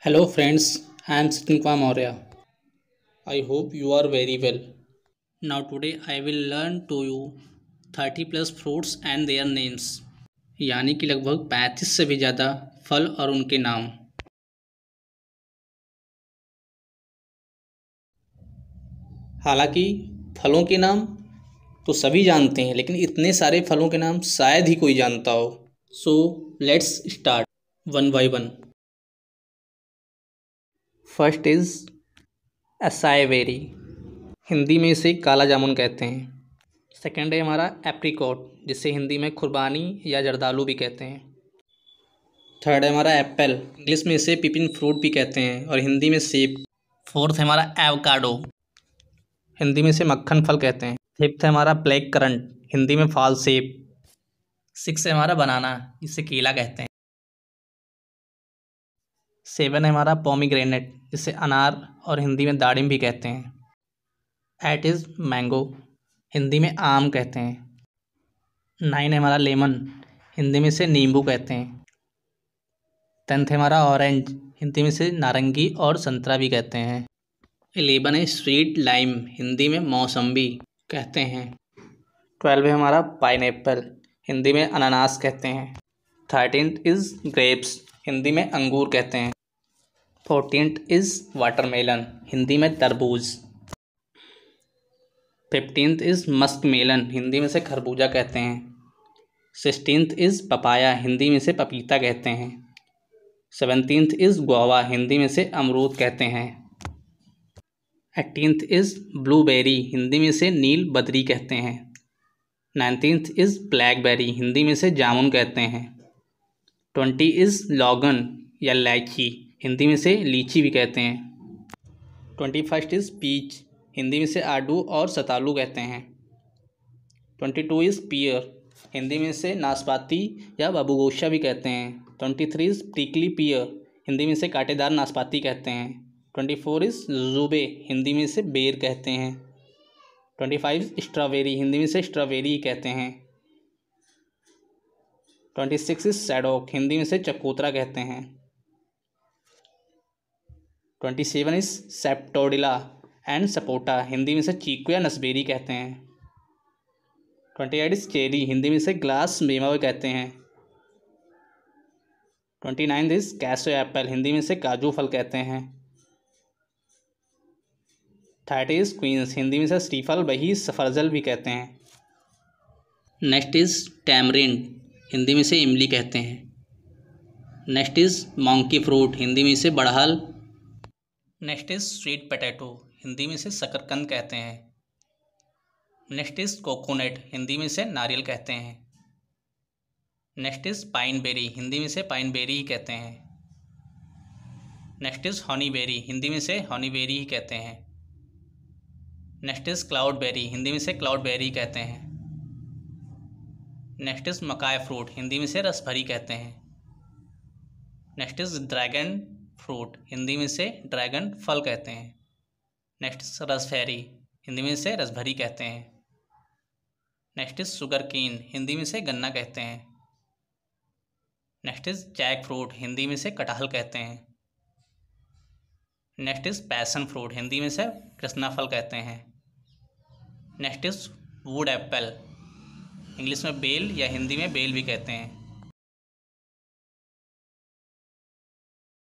Hello friends, I am Sithinkwa Maurya. I hope you are very well. Now today I will learn to you 30 plus fruits and their names. यानी कि लगभग 35 से भी ज़्यादा फल और उनके नाम। हालांकि फलों के नाम तो सभी जानते हैं, लेकिन इतने सारे फलों के नाम शायद ही कोई जानता हो। So let's start one by one. First is acai berry, Hindi में इसे काला जामुन कहते हैं। सेकेंड है हमारा एप्रिकॉट, जिसे हिंदी में खुरबानी या जर्दालू भी कहते हैं। थर्ड है हमारा एप्पल, इंग्लिश में इसे पिपिन फ्रूट भी कहते हैं और हिंदी में सेब। फोर्थ है हमारा एवोकाडो, हिंदी में इसे मक्खन फल कहते हैं। फिफ्थ है हमारा ब्लैक करंट, हिंदी में फाल सेब। सिक्स है हमारा बनाना, जिसे केला कहते हैं। सेवन है हमारा पोमीग्रेनेट, जिसे अनार और हिंदी में दाड़िम भी कहते हैं। एट इज मैंगो, हिंदी में आम कहते हैं। नाइन है हमारा लेमन, हिंदी में इसे नींबू कहते हैं। 10th है हमारा ऑरेंज, हिंदी में इसे नारंगी और संतरा भी कहते हैं। 11 है स्वीट लाइम, हिंदी में मौसम्बी कहते हैं। 12 है हमारा पाइनएप्पल, हिंदी में अनानास कहते हैं। 13th इज ग्रेप्स, हिंदी में अंगूर कहते हैं। 14th इज वाटरमेलन, हिंदी में तरबूज। 15th is Musk melon, Hindi में से खरबूजा कहते हैं। 16th इज पपाया, हिंदी में से पपीता कहते हैं। 17th इज गुआवा, हिंदी में से अमरूद कहते हैं। 18th इज ब्लूबेरी, हिंदी में से नील बदरी कहते हैं। 19th इज ब्लैकबेरी, हिंदी में से जामुन कहते हैं। 20 इज लॉगन या इलायची, हिंदी में से लीची भी कहते हैं। 21st इज पीच, हिंदी में से आड़ू और सतालू कहते हैं। 22 इज पियर, हिंदी में से नाशपाती या बाबूगोशा भी कहते हैं। 23 इज प्रिकली पियर, हिंदी में से कांटेदार नाशपाती कहते हैं। 24 इज जुजुबे, हिंदी में से बेर कहते हैं। 25 स्ट्रॉबेरी, हिंदी में से स्ट्रॉबेरी कहते हैं। 26 इज सैडोक, हिंदी में से चकोतरा कहते हैं। 27 इज सेप्टोडिला एंड सपोटा, हिंदी में से चीकू या नसबेरी कहते हैं। 28 इज चेरी, हिंदी में से ग्लास मेवा कहते हैं। 29 इज कैसो एप्पल, हिंदी में से काजू फल कहते हैं। 30 इज क्वींस, हिंदी में से श्रीफल वही सफरजल भी कहते हैं। नेक्स्ट इज टैमरिंड, हिंदी में से इमली कहते हैं। Next is monkey fruit, Hindi में से बड़हल। Next is sweet potato, Hindi में से शकरकंद कहते हैं। नेक्स्ट इज कोकोनट, हिंदी में से नारियल कहते हैं। Next is pine berry, Hindi में से पाइन बेरी ही कहते हैं। Next is honey berry, Hindi में से हनी बेरी ही कहते हैं। Next is cloud berry, Hindi में से क्लाउड बेरी कहते हैं। Next is makai fruit, Hindi में से रसभरी कहते हैं। Next is dragon fruit, Hindi में से ड्रैगन फल कहते हैं। नेक्स्ट इज रसभरी, हिंदी में से रसभरी कहते हैं। Next is sugarcane, Hindi में से गन्ना कहते हैं। Next is jackfruit, Hindi में से कटहल कहते हैं। Next is passion fruit, Hindi में से कृष्णा फल कहते हैं। Next is wood apple, English में बेल या हिंदी में बेल भी कहते हैं।